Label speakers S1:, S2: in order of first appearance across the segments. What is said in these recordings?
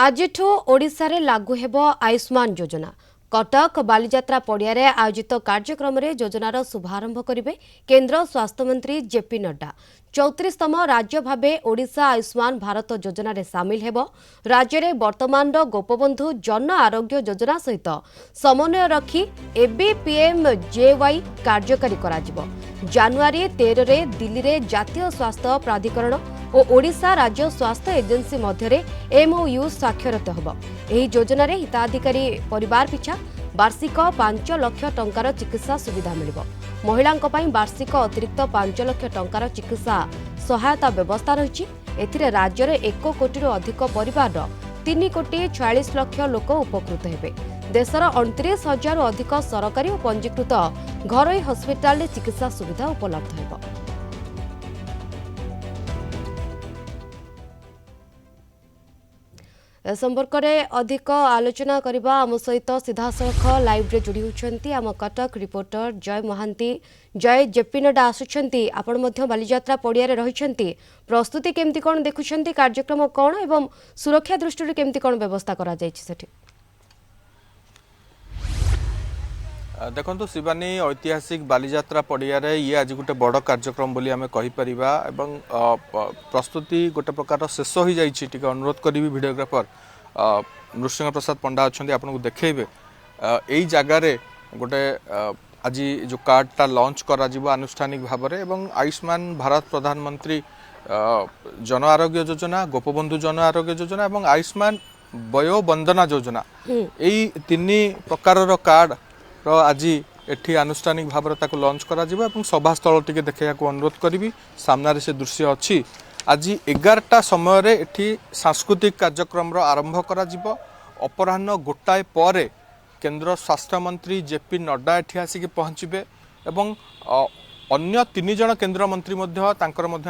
S1: आजिठु ओडिशारे लागू हेब आयुष्मान योजना। कटक बालीजात्रा पड़ियारे आयोजित कार्यक्रम में योजनार शुभारंभ करेंगे केन्द्र स्वास्थ्य मंत्री जेपी नड्डा। 34तम राज्य भावे ओडिशा आयुष्मान भारत योजना रे सामिल हेब। राज्य में वर्तमान गोपबंधु जन आरोग्य योजना सहित समन्वय रखी एबीपीएमजेवाई कार्यकारी कराजिबो। जानुआरी 13 रे दिल्ली रे जातीय स्वास्थ्य प्राधिकरण और ओडिशा राज्य स्वास्थ्य एजेंसी मध्य एमओयू स्वाक्षरित होब। एही योजना रे हिताधिकारी परिवार पिछा वार्षिक 5 लाख टंकार चिकित्सा सुविधा मिलिबो। महिलांक पई वार्षिक अतिरिक्त 5 लाख टंकार चिकित्सा सहायता व्यवस्था रहिछि। एथिरे राज्य रे 1 कोटी अधिक परिवार 3 कोटी 46 लाख लोक उपकृत हेबे। देशर 29,000 अधिक सरकारी और पंजीकृत घरोई हस्पिटाल चिकित्सा सुविधा उपलब्ध हेबो। ए संपर्क में अधिक आलोचना करबा आम सहित सीधासख लाइव रे जोड़ी होछंती आम कटक रिपोर्टर जय महांती। जय, जेपी नड्डा आसुछंती, आपण मध्य बालीजात्रा पड़िया रे रहिछंती। प्रस्तुति केमती कोन देखुछंती, कार्यक्रम कोन एवं सुरक्षा दृष्टि केमती कोन व्यवस्था करा जायछि सेठी?
S2: देखो शिवानी, ऐतिहासिक बालीजात्रा पड़िया ये आज गोटे बड़ कार्यक्रम बोली आमे कहि परिबा एवं प्रस्तुति गोटे प्रकार शेष हो जाइछि। टिके अनुरोध करी वीडियोग्राफर नृसिंह प्रसाद पंडा अच्छा आपको देखेबे एई जगार गोटे आज जो कार्डटा लॉन्च करा जिवो आनुष्ठानिक भाव में एवं आयुष्मान भारत प्रधानमंत्री जन आरोग्य योजना, गोपबंधु जन आरोग्य योजना एवं आयुष्मान वयो वंदना योजना यही 3 प्रकार कार्ड आज एठी आनुष्ठानिक भाव में लॉन्च करा जिवो एवं सभास्थल टिके देखा अनुरोध करी। सामने से दृश्य अच्छी आज 11टा समय रे एठी सांस्कृतिक कार्यक्रम आरंभ करा जिवो। अपराह्न 1टाए पर केंद्र स्वास्थ्य मंत्री जेपी नड्डा एठी आसिक पहुँचे एवं अन्य 3 जन केंद्र मंत्री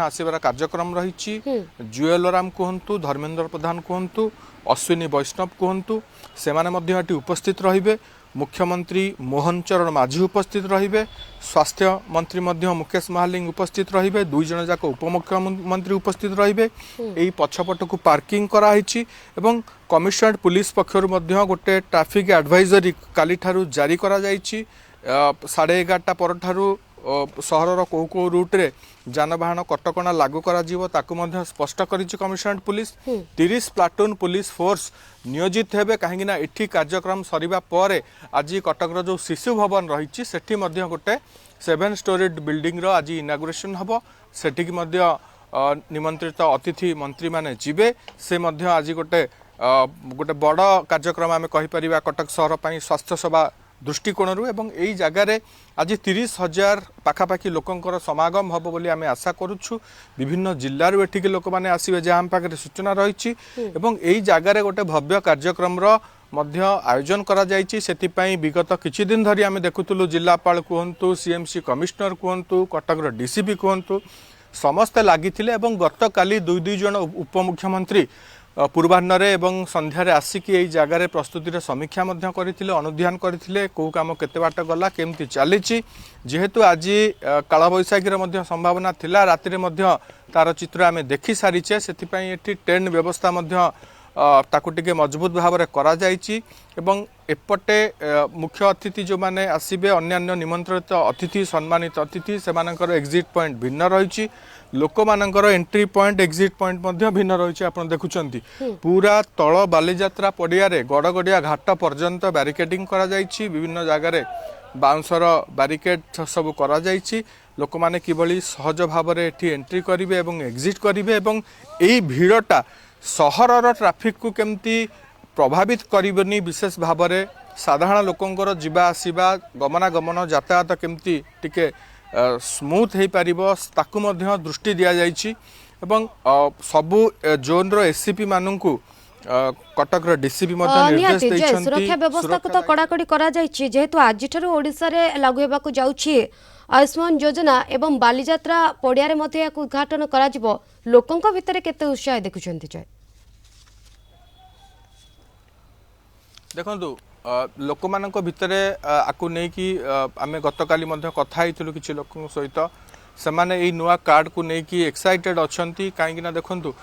S2: आसबार कार्यक्रम रही। जुएल राम कहतु, धर्मेंद्र प्रधान कहतु, अश्विनी वैष्णव कहतु से उपस्थित रहिबे। मुख्यमंत्री मोहन चरण माझी उपस्थित रहिबे। स्वास्थ्य मंत्री मुकेश महालिंग उपस्थित रहिबे। 2 जन जाक उपमुख्यमंत्री उपस्थित रहिबे। एई पछपट को पार्किंग कराइछि एवं कमिशनरेट पुलिस पक्षर गोटे ट्रैफिक एडवाइजरी काली ठारू जारी करा जाइछि। 11:30 पर ठारू सहरर कौ कौ रूट्रे जानवाहन कटकणा लागू करा स्पष्ट करिछि commissionerate police. 30 platoon police force नियोजित हेबे कहीं एठी कार्यक्रम सरिबा पर आज कटकर जो शिशु भवन रही सेठी मध्य गोटे 7 स्टोरीड बिल्डिंग रो आज इनागुरेशन हबो। सेठी की मध्य निमंत्रित अतिथि मंत्री माने जिबे। से मध्य आज गोटे गोटे बड़ कार्यक्रम आमे कहि परिबा कटक शहर पई स्वास्थ्य सेवा दृष्टिकोण एवं यही जगार आज 30,000 पाखापाखि लोकंकर समागम हम बोली आम आशा करुच्छू। विभिन्न जिल्लारू एठिक लोक मैंने आसवे जहाँ आम पाखे सूचना रही। यही जगार गोटे भव्य कार्यक्रम आयोजन करा जायछि। सेतिपई विगत किछि दिन धरी आम देखुलु जिलापाल कहतु, सीएमसी कमिश्नर कहतु, कटकर डीसीपी कहतु समस्ते लगिथिले एवं गत काली 2 जन उपमुख्यमंत्री पूर्वाह्न एवं संध्यारे आसिक यही जगार प्रस्तुतिर समीक्षा करथिले, अनुध्यान करथिले को काम केते बाट गला केमती चली। जेहेतु आज काला बैशाखीर मध्य संभावना थिला, राति मध्य तार चित्र आमे देखि सारिचे। सेतिपई एठी टेंट व्यवस्था मध्य ताकु टिके मजबूत भाव में करा जायछि एवं एपटे मुख्य अतिथि जो माने आसिबे अन्यान्य निमंत्रित अतिथि सम्मानित अतिथि सेमानकर एग्जिट पॉइंट भिन्न रही। लोक मानकर एंट्री पॉइंट एग्जिट पॉइंट मध्य भिन्न रही। आप देखुचंती पूरा तल बालीजात्रा पड़िया गड़गड़िया घाट पर्यंत बैरिकेडिंग करा जायछि। विभिन्न जगार बाउंसर बैरिकेड सब करा जायछि। लोक माने किभली सहज भाव में एठी एंट्री करिवे एवं एग्जिट करिवे एवं एई भीड़टा सहरर ट्राफिक को केमती प्रभावित करबनी, विशेष भाव में साधारण लोकंकर जीवा आसीबा गमनागमन यातायात केमती टिके स्मूथ हो पारिबो ताकु मध्य दृष्टि दिया जायछि एवं सबु जोन रो एससीपी माननकु कटक रो डीसीपी मध्य निर्देश दैछन्ति।
S1: सुरक्षा व्यवस्था को तो कड़ाकड़ी करा जायछि। जेहेतु आज ठारू ओडिसा रे लागू हेबाकू जाउछि आयुष्मान योजना एवं बालीजात्रा पड़िया रे मध्य याकू उद्घाटन करा जिवो, लोकंक भितरे केते उत्साह देखुछन्ति? जय,
S2: देखंतु लोक मानक भितरे आकु नै कि आमे गतकाली मध्य कथा हैथिलु किछि लोकन सहित से माने एई नुआ कार्ड को नै कि एक्साइटेड अछंती। काहेकि ना देखंतु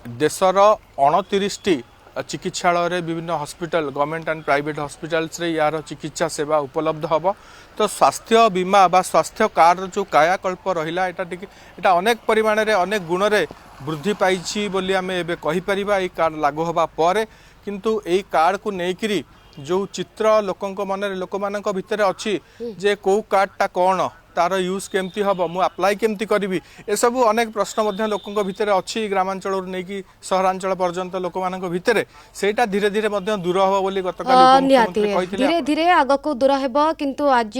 S2: देशर 29टी चिकित्सालय विभिन्न hospital government and private hospitals रे यार चिकित्सा सेवा उपलब्ध हब तो स्वास्थ्य बीमा बा स्वास्थ्य कार्ड जो कायाकल्प रहिला एटा अनेक परिमाण रे अनेक गुण रे वृद्धि पाइछि बोली आमे एबे कहि परिबा ए कार्ड लागू हबा परे किंतु ए कार्ड को नेकिरी जो चित्र लोकंक मन लोक मान भितर अच्छी जे कौ कार्डटा कौन तार यूज केमती हम मु अप्लाई केमती करी ए सबू अनेक प्रश्न लोकों भितर अच्छी ग्रामांचल नहीं कि सहरांचल पर्यंत लोक मान भितर सेटा धीरे धीरे दूर हम बोली
S1: धीरे धीरे आग को दूर हेबो किंतु आज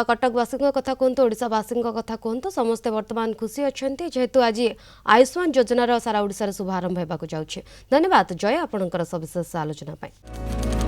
S1: कटकवासी कथा कहतु ओडिशावासी कथा कहतु समस्ते वर्तमान खुशी अच्छा जेहेतु आज आयुष्मान योजनार सारा ओडिशार शुभारंभ होगा जाउछे। धन्यवाद जय आपणकर सविशेष आलोचना पाई।